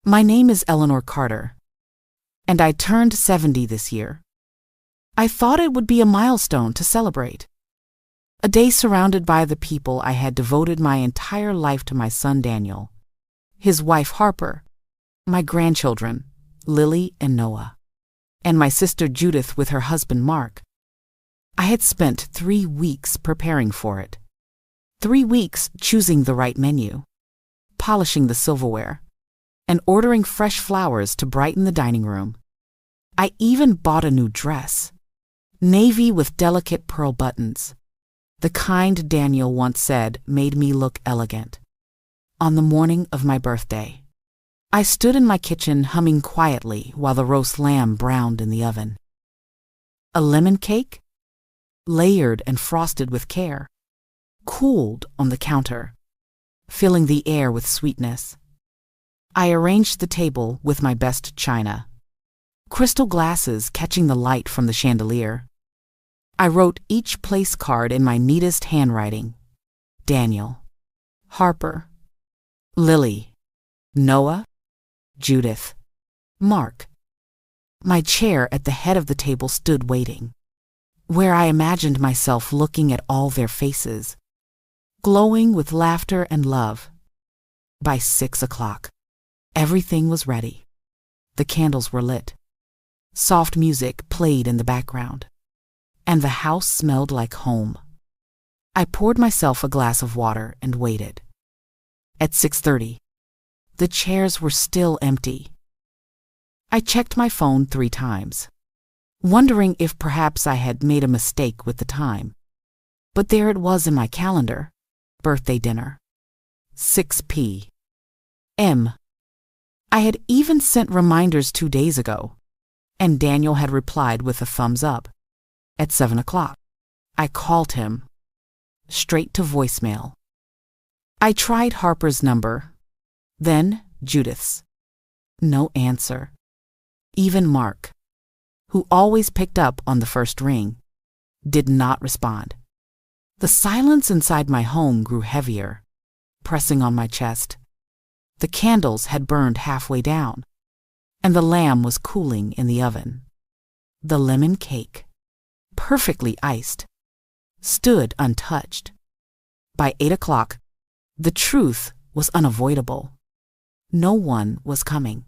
My name is Eleanor Carter, and I turned 70 this year. I thought it would be a milestone to celebrate. A day surrounded by the people I had devoted my entire life to: my son Daniel, his wife Harper, my grandchildren, Lily and Noah, and my sister Judith with her husband Mark. I had spent 3 weeks preparing for it. 3 weeks choosing the right menu, polishing the silverware, and ordering fresh flowers to brighten the dining room. I even bought a new dress, navy with delicate pearl buttons, the kind Daniel once said made me look elegant. On the morning of my birthday, I stood in my kitchen humming quietly while the roast lamb browned in the oven. A lemon cake, layered and frosted with care, cooled on the counter, filling the air with sweetness. I arranged the table with my best china, crystal glasses catching the light from the chandelier. I wrote each place card in my neatest handwriting: Daniel, Harper, Lily, Noah, Judith, Mark. My chair at the head of the table stood waiting, where I imagined myself looking at all their faces, glowing with laughter and love. By 6 o'clock, everything was ready. The candles were lit. Soft music played in the background, and the house smelled like home. I poured myself a glass of water and waited. At 6:30, the chairs were still empty. I checked my phone 3 times, wondering if perhaps I had made a mistake with the time. But there it was in my calendar: birthday dinner, 6 p.m. I had even sent reminders 2 days ago, and Daniel had replied with a thumbs up. At 7 o'clock, I called him, straight to voicemail. I tried Harper's number, then Judith's. No answer. Even Mark, who always picked up on the first ring, did not respond. The silence inside my home grew heavier, pressing on my chest. The candles had burned halfway down, and the lamb was cooling in the oven. The lemon cake, perfectly iced, stood untouched. By 8 o'clock, the truth was unavoidable. No one was coming.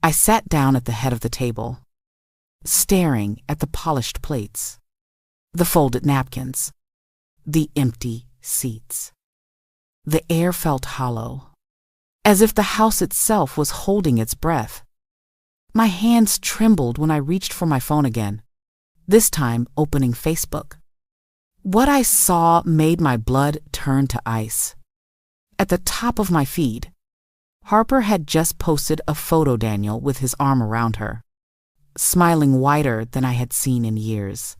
I sat down at the head of the table, staring at the polished plates, the folded napkins, the empty seats. The air felt hollow, as if the house itself was holding its breath. My hands trembled when I reached for my phone again, this time opening Facebook. What I saw made my blood turn to ice. At the top of my feed, Harper had just posted a photo of Daniel with his arm around her, smiling wider than I had seen in years.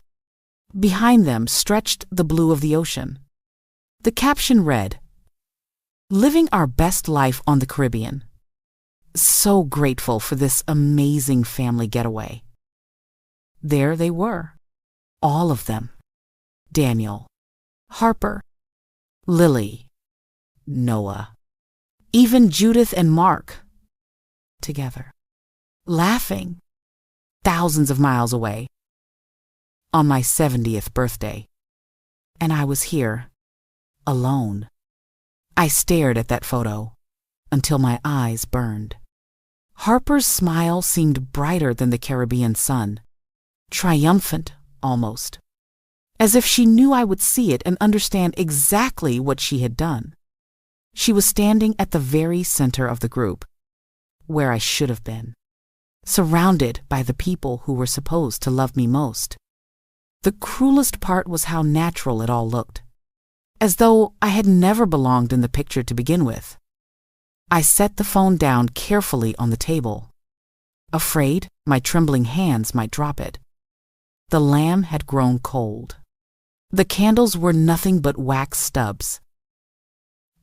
Behind them stretched the blue of the ocean. The caption read, "Living our best life on the Caribbean. So grateful for this amazing family getaway." There they were, all of them: Daniel, Harper, Lily, Noah, even Judith and Mark, together, laughing, thousands of miles away, on my 70th birthday. And I was here, alone. I stared at that photo until my eyes burned. Harper's smile seemed brighter than the Caribbean sun, triumphant almost, as if she knew I would see it and understand exactly what she had done. She was standing at the very center of the group, where I should have been, surrounded by the people who were supposed to love me most. The cruelest part was how natural it all looked, as though I had never belonged in the picture to begin with. I set the phone down carefully on the table, afraid my trembling hands might drop it. The lamb had grown cold. The candles were nothing but wax stubs.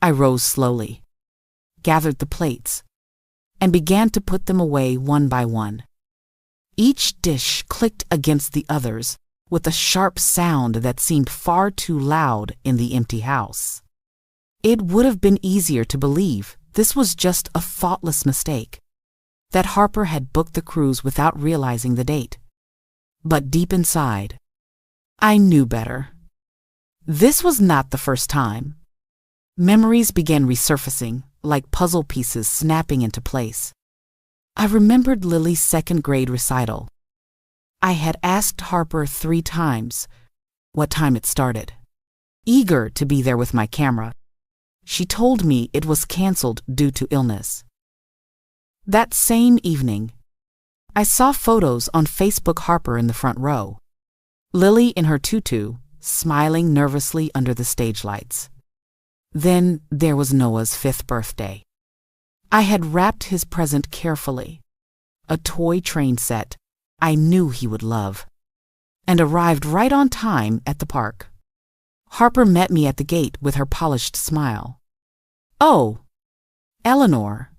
I rose slowly, gathered the plates, and began to put them away one by one. Each dish clicked against the others with a sharp sound that seemed far too loud in the empty house. It would have been easier to believe this was just a thoughtless mistake, that Harper had booked the cruise without realizing the date. But deep inside, I knew better. This was not the first time. Memories began resurfacing, like puzzle pieces snapping into place. I remembered Lily's second-grade recital. I had asked Harper 3 times what time it started, eager to be there with my camera. She told me it was canceled due to illness. That same evening, I saw photos on Facebook Harper in the front row, Lily in her tutu, smiling nervously under the stage lights. Then there was Noah's 5th birthday. I had wrapped his present carefully, a toy train set I knew he would love, and arrived right on time at the park. Harper met me at the gate with her polished smile. "Oh, Eleanor,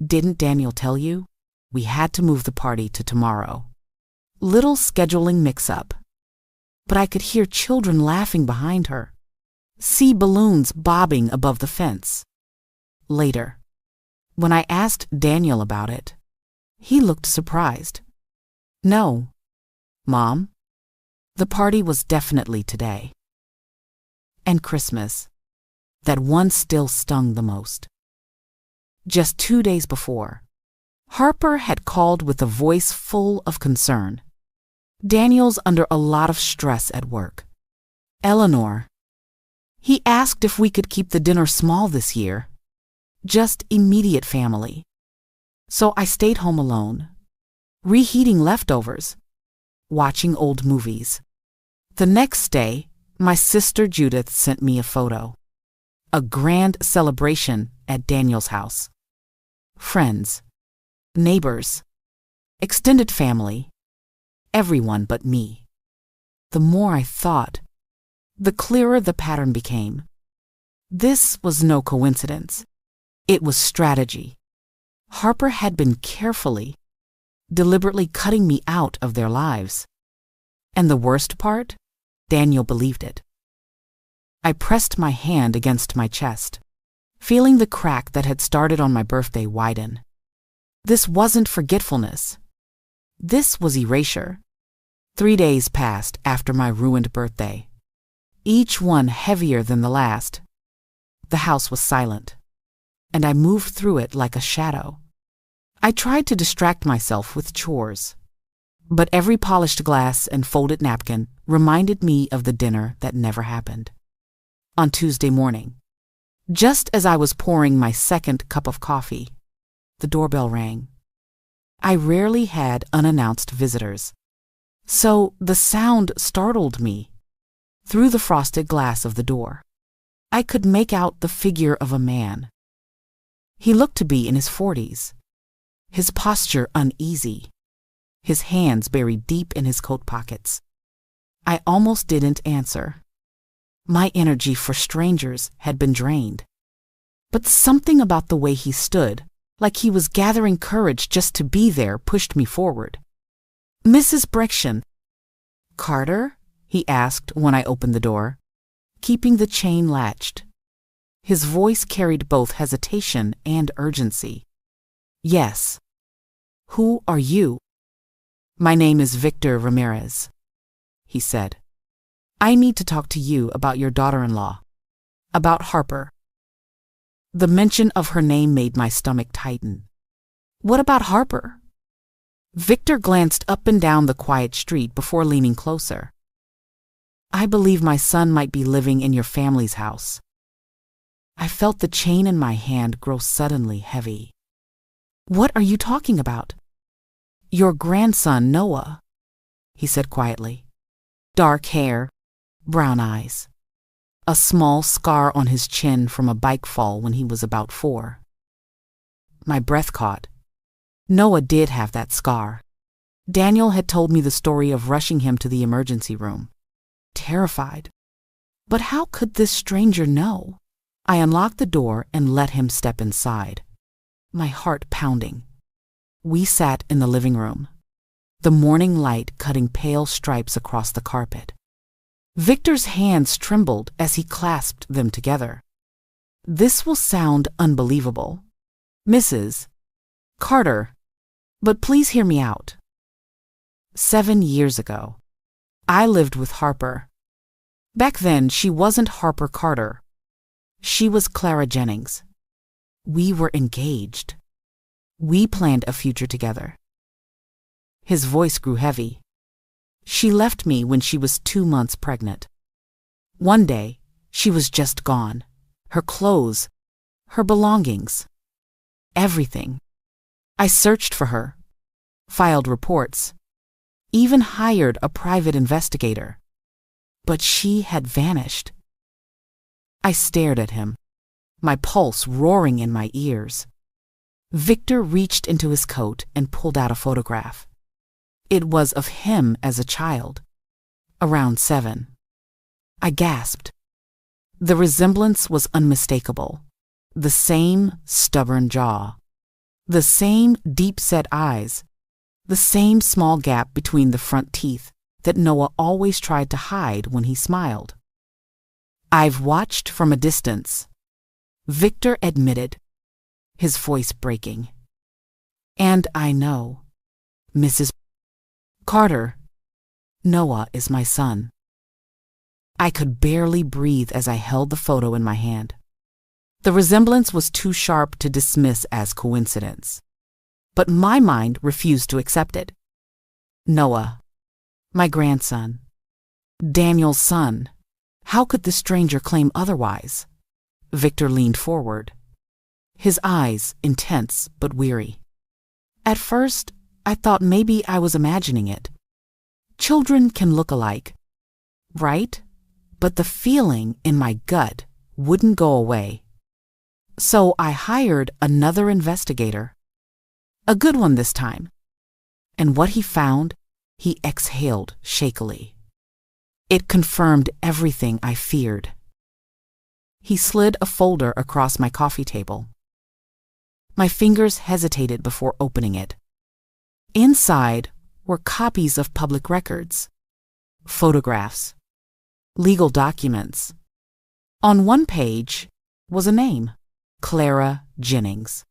didn't Daniel tell you? We had to move the party to tomorrow. Little scheduling mix-up." But I could hear children laughing behind her, see balloons bobbing above the fence. Later, when I asked Daniel about it, he looked surprised. "No, Mom, the party was definitely today." And Christmas, that one still stung the most. Just 2 days before, Harper had called with a voice full of concern. "Daniel's under a lot of stress at work. Eleanor, he asked if we could keep the dinner small this year, just immediate family. So I stayed home alone, reheating leftovers, watching old movies. The next day, my sister Judith sent me a photo. A grand celebration at Daniel's house. Friends, neighbors, extended family, everyone but me. The more I thought, the clearer the pattern became. This was no coincidence. It was strategy. Harper had been carefully, deliberately cutting me out of their lives. And the worst part? Daniel believed it. I pressed my hand against my chest, feeling the crack that had started on my birthday widen. This wasn't forgetfulness. This was erasure. 3 days passed after my ruined birthday, each one heavier than the last. The house was silent, and I moved through it like a shadow. I tried to distract myself with chores, but every polished glass and folded napkin reminded me of the dinner that never happened. On Tuesday morning, just as I was pouring my second cup of coffee, the doorbell rang. I rarely had unannounced visitors, so the sound startled me. Through the frosted glass of the door, I could make out the figure of a man. He looked to be in his 40s, his posture uneasy, his hands buried deep in his coat pockets. I almost didn't answer. My energy for strangers had been drained. But something about the way he stood, like he was gathering courage just to be there, pushed me forward. "Mrs. Breckchen." "Carter?" he asked when I opened the door, keeping the chain latched. His voice carried both hesitation and urgency. "Yes." "Who are you?" "My name is Victor Ramirez," he said. "I need to talk to you about your daughter-in-law, about Harper." The mention of her name made my stomach tighten. "What about Harper?" Victor glanced up and down the quiet street before leaning closer. "I believe my son might be living in your family's house." I felt the chain in my hand grow suddenly heavy. "What are you talking about?" "Your grandson, Noah," he said quietly. Dark hair, brown eyes, a small scar on his chin from a bike fall when he was about 4. My breath caught. Noah did have that scar. Daniel had told me the story of rushing him to the emergency room. Terrified. But how could this stranger know? I unlocked the door and let him step inside, my heart pounding. We sat in the living room, the morning light cutting pale stripes across the carpet. Victor's hands trembled as he clasped them together. This will sound unbelievable, Mrs. Carter, but please hear me out. 7 years ago, I lived with Harper. Back then, she wasn't Harper Carter. She was Clara Jennings. We were engaged. We planned a future together. His voice grew heavy. She left me when she was 2 months pregnant. One day, she was just gone. Her clothes, her belongings, everything. I searched for her, filed reports, even hired a private investigator. But she had vanished. I stared at him, my pulse roaring in my ears. Victor reached into his coat and pulled out a photograph. It was of him as a child, around 7. I gasped. The resemblance was unmistakable. The same stubborn jaw, the same deep-set eyes, the same small gap between the front teeth that Noah always tried to hide when he smiled. I've watched from a distance, Victor admitted, his voice breaking. And I know, Mrs. Carter, Noah is my son. I could barely breathe as I held the photo in my hand. The resemblance was too sharp to dismiss as coincidence, but my mind refused to accept it. Noah, my grandson, Daniel's son. How could the stranger claim otherwise? Victor leaned forward, his eyes intense but weary. At first, I thought maybe I was imagining it. Children can look alike, right? But the feeling in my gut wouldn't go away. So I hired another investigator, a good one this time. And what he found, he exhaled shakily. It confirmed everything I feared. He slid a folder across my coffee table. My fingers hesitated before opening it. Inside were copies of public records, photographs, legal documents. On one page was a name, Clara Jennings.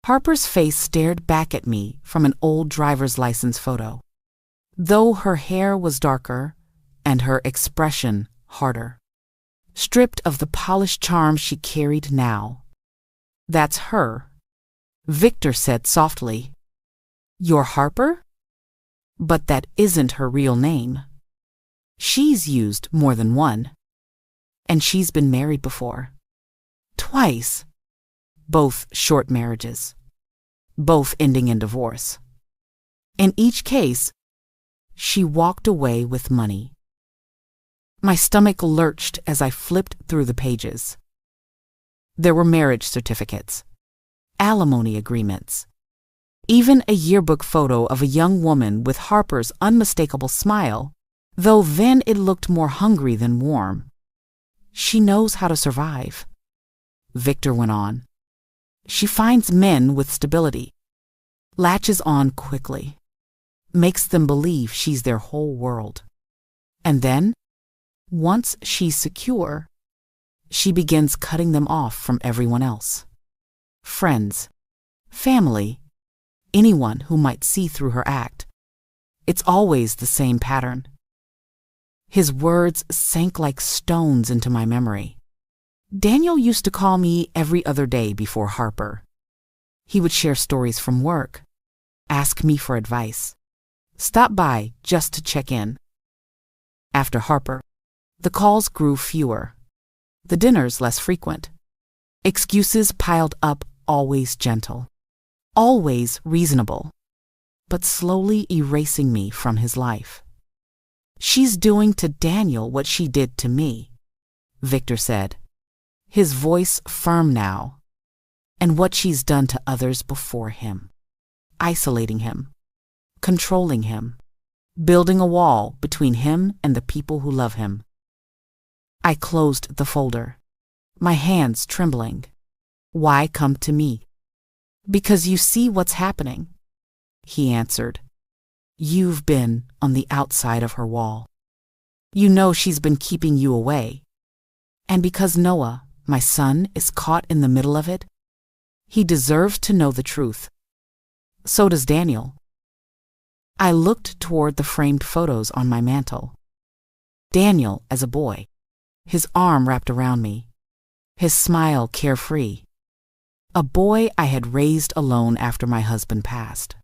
Harper's face stared back at me from an old driver's license photo, though her hair was darker and her expression harder, stripped of the polished charm she carried now. That's her, Victor said softly. You're Harper? But that isn't her real name. She's used more than one. And she's been married before. Twice. Both short marriages. Both ending in divorce. In each case, she walked away with money. My stomach lurched as I flipped through the pages. There were marriage certificates, alimony agreements, even a yearbook photo of a young woman with Harper's unmistakable smile, though then it looked more hungry than warm. She knows how to survive, Victor went on. She finds men with stability, latches on quickly, makes them believe she's their whole world. And then, once she's secure, she begins cutting them off from everyone else. Friends, family, anyone who might see through her act. It's always the same pattern. His words sank like stones into my memory. Daniel used to call me every other day before Harper. He would share stories from work, ask me for advice, stop by just to check in. After Harper, the calls grew fewer, the dinners less frequent. Excuses piled up, always gentle, always reasonable, but slowly erasing me from his life. She's doing to Daniel what she did to me, Victor said, his voice firm now, and what she's done to others before him, isolating him, controlling him, building a wall between him and the people who love him. I closed the folder, my hands trembling. Why come to me? Because you see what's happening, he answered. You've been on the outside of her wall. You know she's been keeping you away. And because Noah, My son is caught in the middle of it. He deserves to know the truth. So does Daniel. I looked toward the framed photos on my mantel. Daniel as a boy, his arm wrapped around me, his smile carefree. A boy I had raised alone after my husband passed.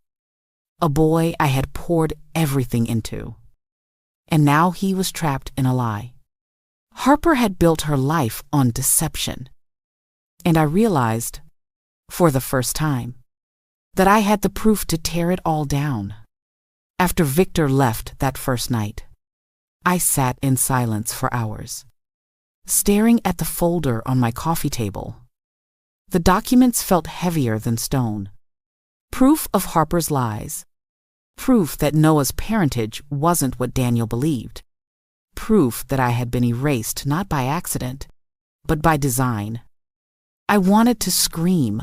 A boy I had poured everything into. And now he was trapped in a lie. Harper had built her life on deception. And I realized, for the first time, that I had the proof to tear it all down. After Victor left that first night, I sat in silence for hours, staring at the folder on my coffee table. The documents felt heavier than stone. Proof of Harper's lies. Proof that Noah's parentage wasn't what Daniel believed. Proof that I had been erased not by accident, but by design. I wanted to scream,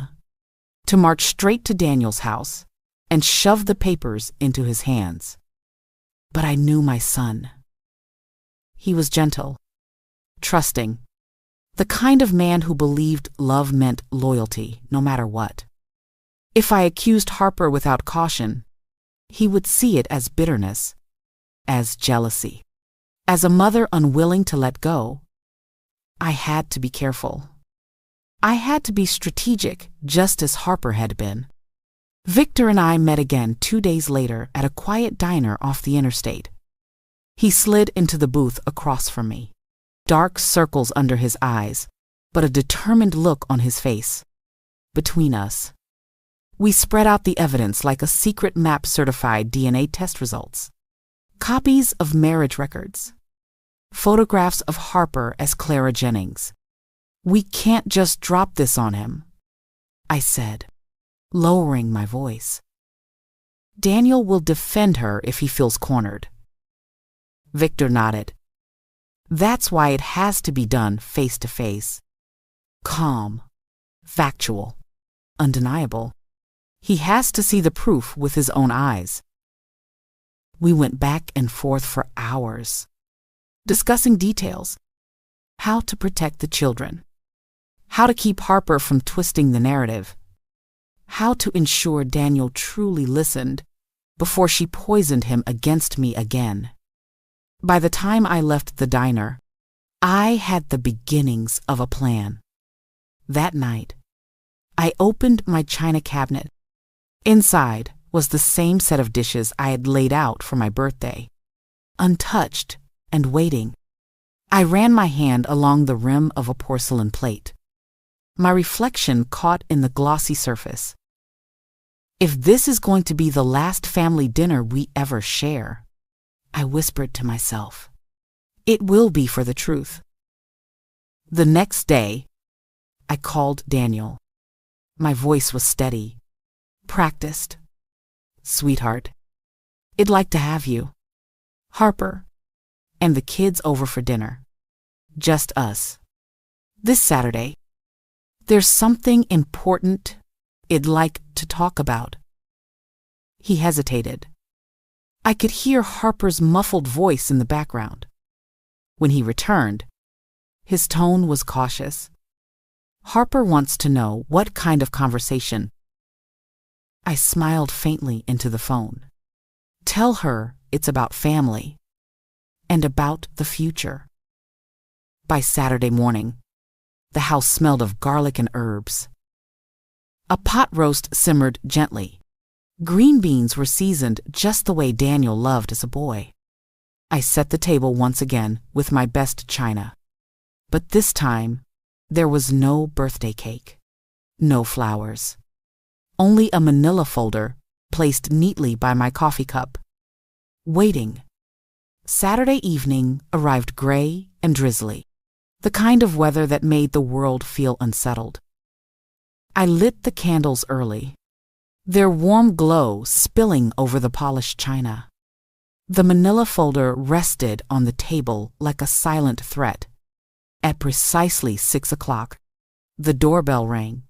to march straight to Daniel's house and shove the papers into his hands. But I knew my son. He was gentle, trusting, the kind of man who believed love meant loyalty no matter what. If I accused Harper without caution, he would see it as bitterness, as jealousy, as a mother unwilling to let go. I had to be careful. I had to be strategic, just as Harper had been. Victor and I met again 2 days later at a quiet diner off the interstate. He slid into the booth across from me, dark circles under his eyes, but a determined look on his face. Between us, we spread out the evidence like a secret map-certified DNA test results. Copies of marriage records. Photographs of Harper as Clara Jennings. We can't just drop this on him, I said, lowering my voice. Daniel will defend her if he feels cornered. Victor nodded. That's why it has to be done face to face. Calm, factual, undeniable. He has to see the proof with his own eyes. We went back and forth for hours, discussing details. How to protect the children. How to keep Harper from twisting the narrative. How to ensure Daniel truly listened before she poisoned him against me again. By the time I left the diner, I had the beginnings of a plan. That night, I opened my china cabinet. Inside was the same set of dishes I had laid out for my birthday, untouched and waiting. I ran my hand along the rim of a porcelain plate. My reflection caught in the glossy surface. If this is going to be the last family dinner we ever share, I whispered to myself, it will be for the truth. The next day, I called Daniel. My voice was steady, practiced. Sweetheart, I'd like to have you, Harper, and the kids over for dinner. Just us. This Saturday. There's something important I'd like to talk about. He hesitated. I could hear Harper's muffled voice in the background. When he returned, his tone was cautious. Harper wants to know what kind of conversation. I smiled faintly into the phone. Tell her it's about family and about the future. By Saturday morning, the house smelled of garlic and herbs. A pot roast simmered gently. Green beans were seasoned just the way Daniel loved as a boy. I set the table once again with my best china. But this time, there was no birthday cake, no flowers. Only a manila folder placed neatly by my coffee cup. Waiting. Saturday evening arrived gray and drizzly, the kind of weather that made the world feel unsettled. I lit the candles early, their warm glow spilling over the polished china. The manila folder rested on the table like a silent threat. At precisely 6 o'clock, the doorbell rang.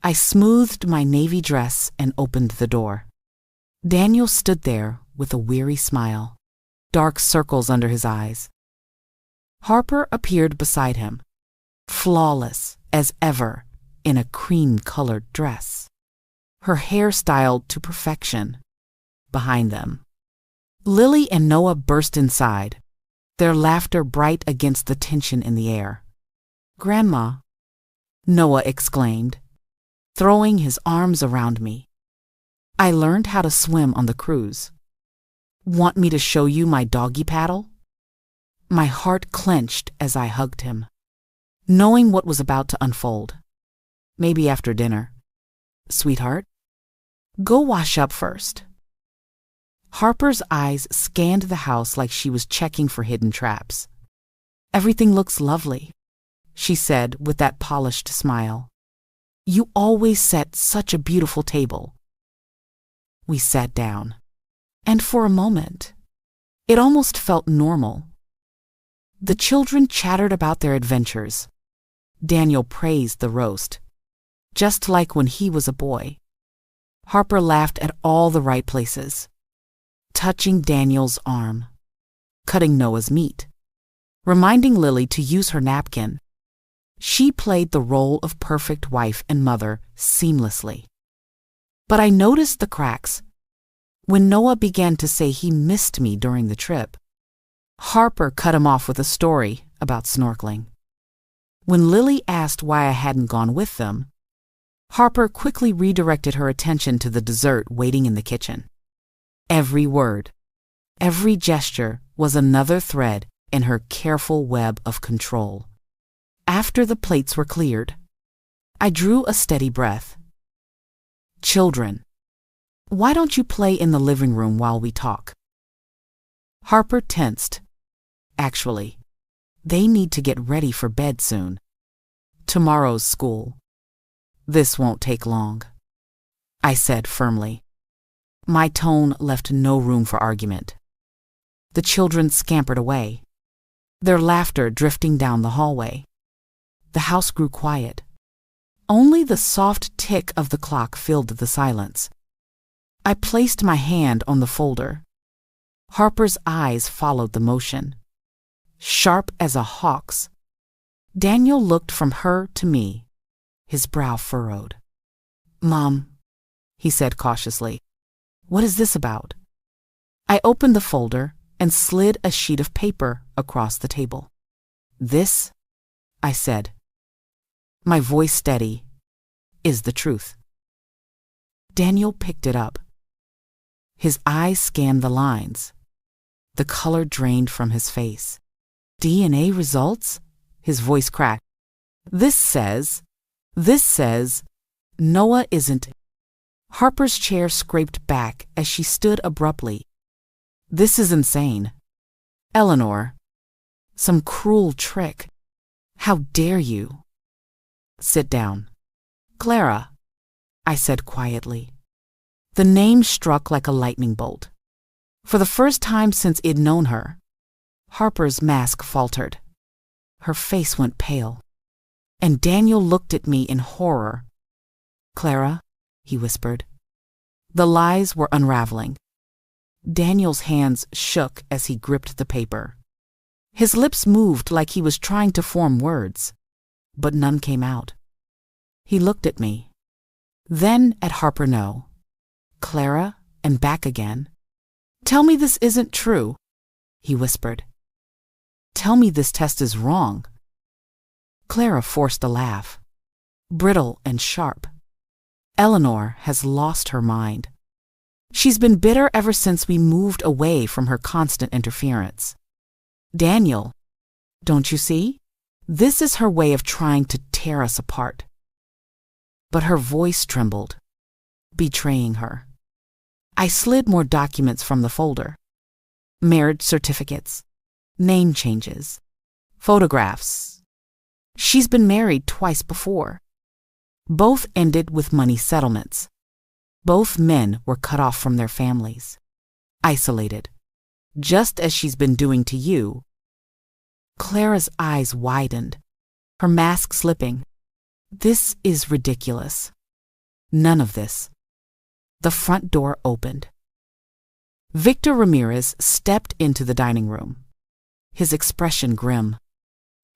I smoothed my navy dress and opened the door. Daniel stood there with a weary smile, dark circles under his eyes. Harper appeared beside him. flawless as ever in a cream-colored dress, her hair styled to perfection. Behind them, Lily and Noah burst inside, their laughter bright against the tension in the air. "Grandma," Noah exclaimed, throwing his arms around me. "I learned how to swim on the cruise. Want me to show you my doggy paddle?" My heart clenched as I hugged him, knowing what was about to unfold. "Maybe after dinner. Sweetheart, go wash up first." Harper's eyes scanned the house like she was checking for hidden traps. "Everything looks lovely," she said with that polished smile. "You always set such a beautiful table." We sat down, and for a moment, it almost felt normal. The children chattered about their adventures. Daniel praised the roast, just like when he was a boy. Harper laughed at all the right places, touching Daniel's arm, cutting Noah's meat, reminding Lily to use her napkin. She played the role of perfect wife and mother seamlessly. But I noticed the cracks. When Noah began to say he missed me during the trip, Harper cut him off with a story about snorkeling. When Lily asked why I hadn't gone with them, Harper quickly redirected her attention to the dessert waiting in the kitchen. Every word, every gesture was another thread in her careful web of control. After the plates were cleared, I drew a steady breath. "Children, why don't you play in the living room while we talk?" Harper tensed. "Actually, they need to get ready for bed soon. Tomorrow's school. This won't take long," I said firmly. My tone left no room for argument. The children scampered away, their laughter drifting down the hallway. The house grew quiet. Only the soft tick of the clock filled the silence. I placed my hand on the folder. Harper's eyes followed the motion, sharp as a hawk's. Daniel looked from her to me, his brow furrowed. "Mom," he said cautiously, "what is this about?" I opened the folder and slid a sheet of paper across the table. "This," I said, my voice steady, "is the truth." Daniel picked it up. His eyes scanned the lines. The color drained from his face. "DNA results?" His voice cracked. This says, Noah isn't." Harper's chair scraped back as she stood abruptly. "This is insane. Eleanor, some cruel trick. How dare you?" "Sit down." "Clara," I said quietly. The name struck like a lightning bolt. For the first time since I'd known her, Harper's mask faltered. Her face went pale, and Daniel looked at me in horror. "Clara," he whispered. The lies were unraveling. Daniel's hands shook as he gripped the paper. His lips moved like he was trying to form words, but none came out. He looked at me, then at Harper. "No." "Clara," and back again. "Tell me this isn't true," he whispered. "Tell me this test is wrong." Clara forced a laugh, brittle and sharp. "Eleanor has lost her mind. She's been bitter ever since we moved away from her constant interference. Daniel, don't you see? This is her way of trying to tear us apart." But her voice trembled, betraying her. I slid more documents from the folder. Marriage certificates, name changes, photographs. She's been married twice before. Both ended with money settlements. Both men were cut off from their families, isolated, just as she's been doing to you. Clara's eyes widened, her mask slipping. "This is ridiculous. None of this." The front door opened. Victor Ramirez stepped into the dining room, his expression grim.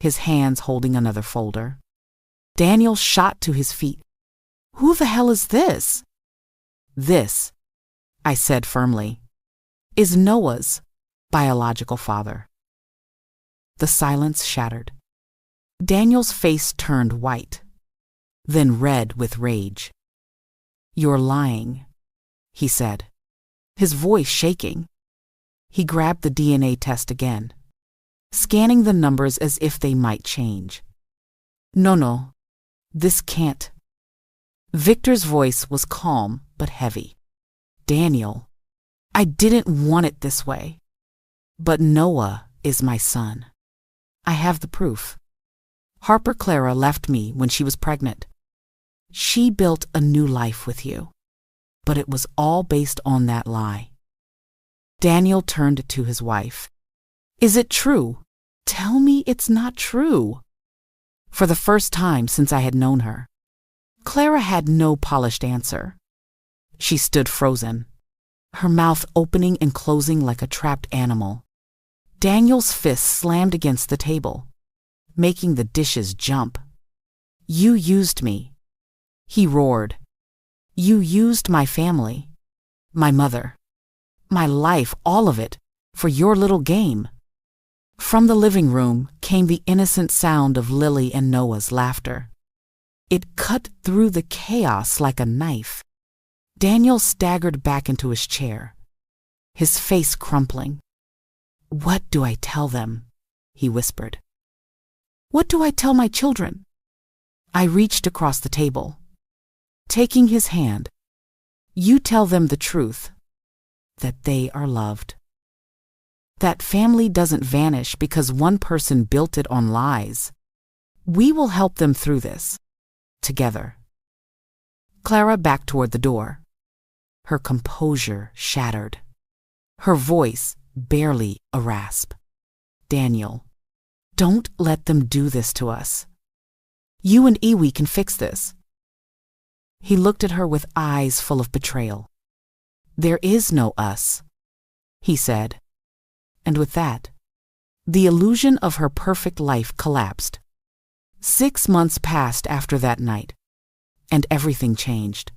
his hands holding another folder. Daniel shot to his feet. "Who the hell is this?" "This," I said firmly, "is Noah's biological father." The silence shattered. Daniel's face turned white, then red with rage. "You're lying," he said, his voice shaking. He grabbed the DNA test again, scanning the numbers as if they might change. No, this can't." Victor's voice was calm but heavy. "Daniel, I didn't want it this way. But Noah is my son. I have the proof. Harper Clara left me when she was pregnant. She built a new life with you, but it was all based on that lie." Daniel turned to his wife. "Is it true? Tell me it's not true." For the first time since I had known her, Clara had no polished answer. She stood frozen, her mouth opening and closing like a trapped animal. Daniel's fist slammed against the table, making the dishes jump. "You used me," he roared. "You used my family, my mother, my life, all of it, for your little game." From the living room came the innocent sound of Lily and Noah's laughter. It cut through the chaos like a knife. Daniel staggered back into his chair, his face crumpling. "What do I tell them?" he whispered. "What do I tell my children?" I reached across the table, taking his hand. "You tell them the truth, that they are loved. That family doesn't vanish because one person built it on lies. We will help them through this, together." Clara backed toward the door, her composure shattered, her voice barely a rasp. "Daniel, don't let them do this to us. You and Iwi can fix this." He looked at her with eyes full of betrayal. "There is no us," he said. And with that, the illusion of her perfect life collapsed. 6 months passed after that night, and everything changed.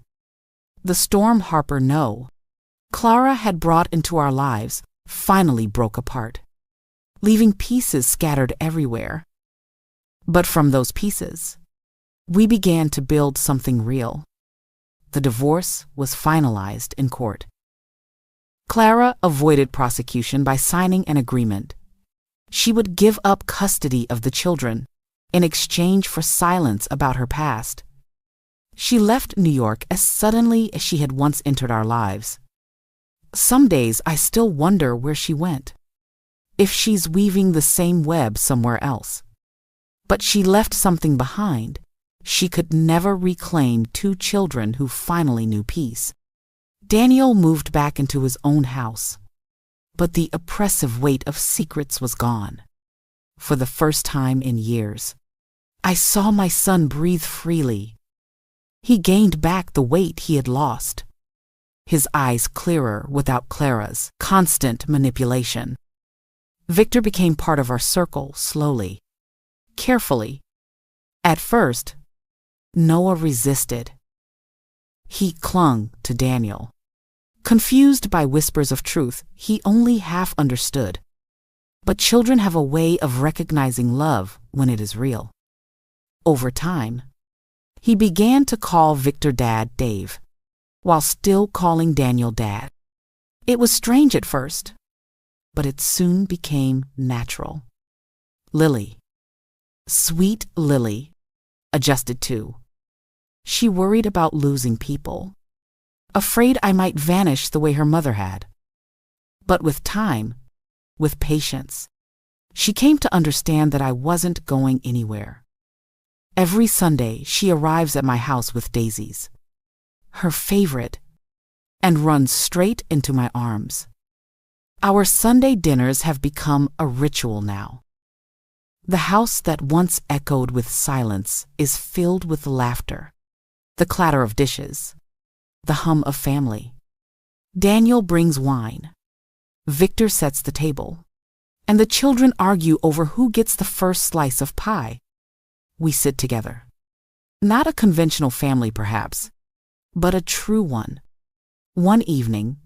The storm Harper Clara had brought into our lives finally broke apart, leaving pieces scattered everywhere. But from those pieces, we began to build something real. The divorce was finalized in court. Clara avoided prosecution by signing an agreement. She would give up custody of the children in exchange for silence about her past. She left New York as suddenly as she had once entered our lives. Some days I still wonder where she went, if she's weaving the same web somewhere else. But she left something behind. She could never reclaim 2 children who finally knew peace. Daniel moved back into his own house, but the oppressive weight of secrets was gone. For the first time in years, I saw my son breathe freely. He gained back the weight he had lost, his eyes clearer without Clara's constant manipulation. Victor became part of our circle slowly, carefully. At first, Noah resisted. He clung to Daniel. Confused by whispers of truth he only half understood. But children have a way of recognizing love when it is real. Over time, he began to call Victor Dad Dave, while still calling Daniel Dad. It was strange at first, but it soon became natural. Lily, sweet Lily, adjusted too. She worried about losing people, afraid I might vanish the way her mother had. But with time, with patience, she came to understand that I wasn't going anywhere. Every Sunday she arrives at my house with daisies, her favorite, and runs straight into my arms. Our Sunday dinners have become a ritual now. The house that once echoed with silence is filled with laughter, the clatter of dishes, the hum of family. Daniel brings wine. Victor sets the table. And the children argue over who gets the first slice of pie. We sit together. Not a conventional family, perhaps, but a true one. One evening,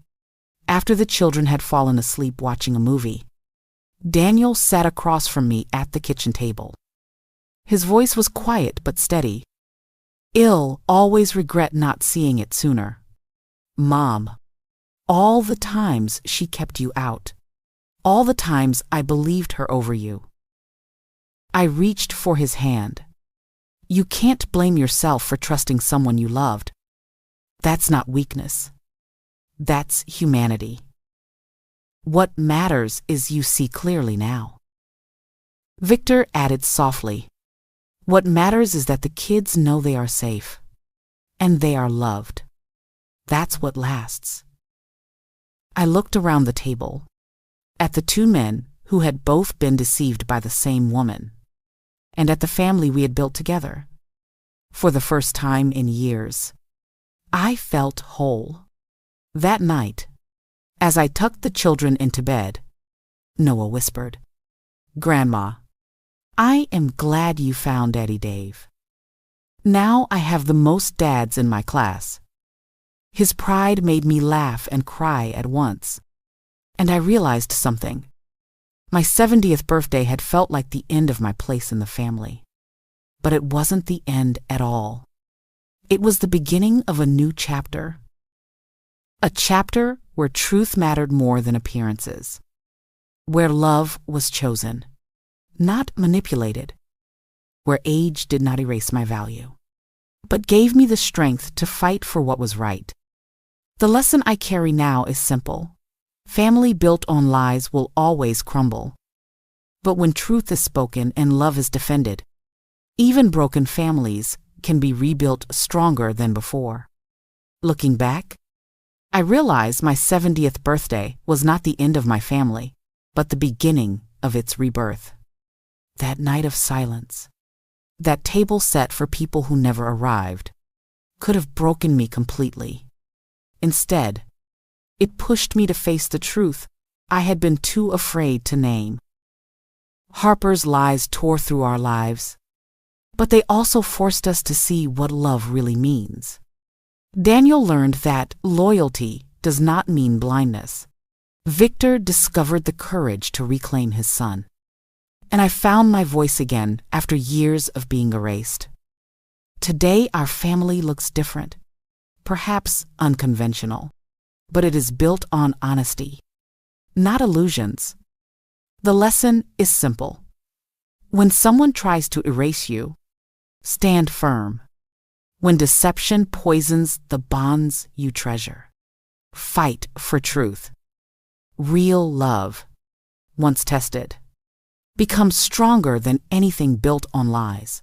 after the children had fallen asleep watching a movie, Daniel sat across from me at the kitchen table. His voice was quiet but steady. "I'll always regret not seeing it sooner. Mom, all the times she kept you out. All the times I believed her over you." I reached for his hand. "You can't blame yourself for trusting someone you loved. That's not weakness. That's humanity. What matters is you see clearly now." Victor added softly, "What matters is that the kids know they are safe. And they are loved. That's what lasts." I looked around the table, at the two men who had both been deceived by the same woman, and at the family we had built together. For the first time in years, I felt whole. That night, as I tucked the children into bed, Noah whispered, "Grandma, I am glad you found Daddy Dave. Now I have the most dads in my class." His pride made me laugh and cry at once. And I realized something. My 70th birthday had felt like the end of my place in the family. But it wasn't the end at all. It was the beginning of a new chapter. A chapter where truth mattered more than appearances. Where love was chosen, not manipulated. Where age did not erase my value, but gave me the strength to fight for what was right. The lesson I carry now is simple. Family built on lies will always crumble. But when truth is spoken and love is defended, even broken families can be rebuilt stronger than before. Looking back, I realize my 70th birthday was not the end of my family, but the beginning of its rebirth. That night of silence, that table set for people who never arrived, could have broken me completely. Instead, it pushed me to face the truth I had been too afraid to name. Harper's lies tore through our lives, but they also forced us to see what love really means. Daniel learned that loyalty does not mean blindness. Victor discovered the courage to reclaim his son. And I found my voice again after years of being erased. Today our family looks different, perhaps unconventional, but it is built on honesty, not illusions. The lesson is simple. When someone tries to erase you, stand firm. When deception poisons the bonds you treasure, fight for truth. Real love, once tested, becomes stronger than anything built on lies.